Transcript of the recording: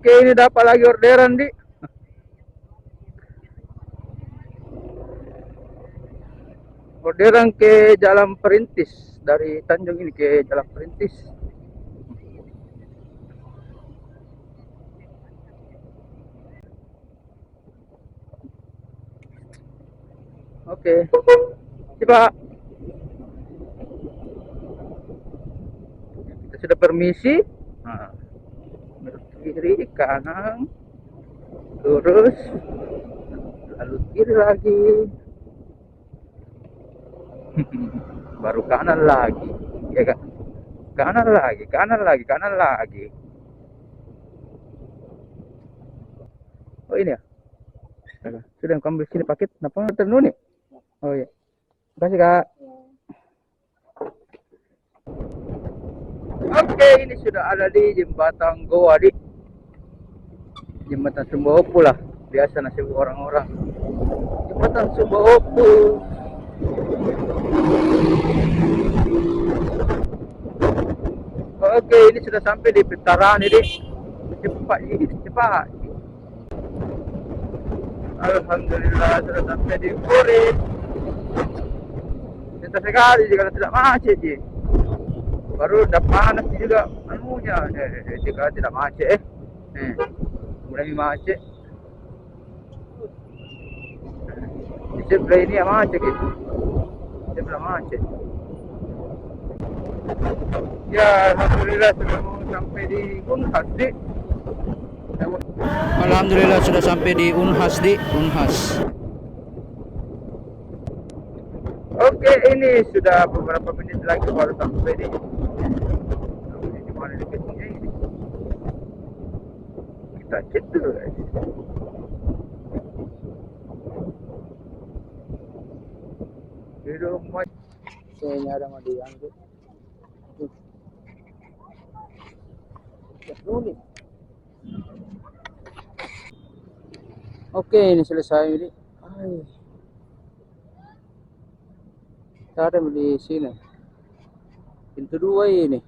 Oke, ini dapat lagi orderan di. Orderan ke Jalan Perintis, dari Tanjung ini ke Jalan Perintis. Oke, coba kita sudah permisi. Nah, kiri, kanan, lurus, lalu kiri lagi, baru kanan lagi, ya kan? Kanan lagi, kanan lagi, kanan lagi. Oh ini ya? Sudah kamu ambil sini paket, kenapa ternu nih? Oh iya, makasih kak. Oke, ini sudah ada di jembatan Goa di jembatan Sumba Opu lah, biasa nasib orang-orang. Jembatan Sumba Opu. Oke, ini sudah sampai di Petaran ini. Cepat ini, cepat. Alhamdulillah sudah sampai di Urip. Cinta sekali jika tidak macet ji. Baru udah panas juga anunya. Jika tidak macet mulai macet. Di sebelah ini ya macet gitu. Sebelah macet. Ya, alhamdulillah sudah mau sampai di Unhas di. Alhamdulillah sudah sampai di Unhas di Unhas. Oke, ini sudah beberapa menit lagi baru sampai di. Di mana lokasinya ini? Kita cek dulu guys. Di rumah. Kayaknya ada mandi yang tuh. Oke, ini selesai ini. Kita ada di sini. Pintu 2 ini.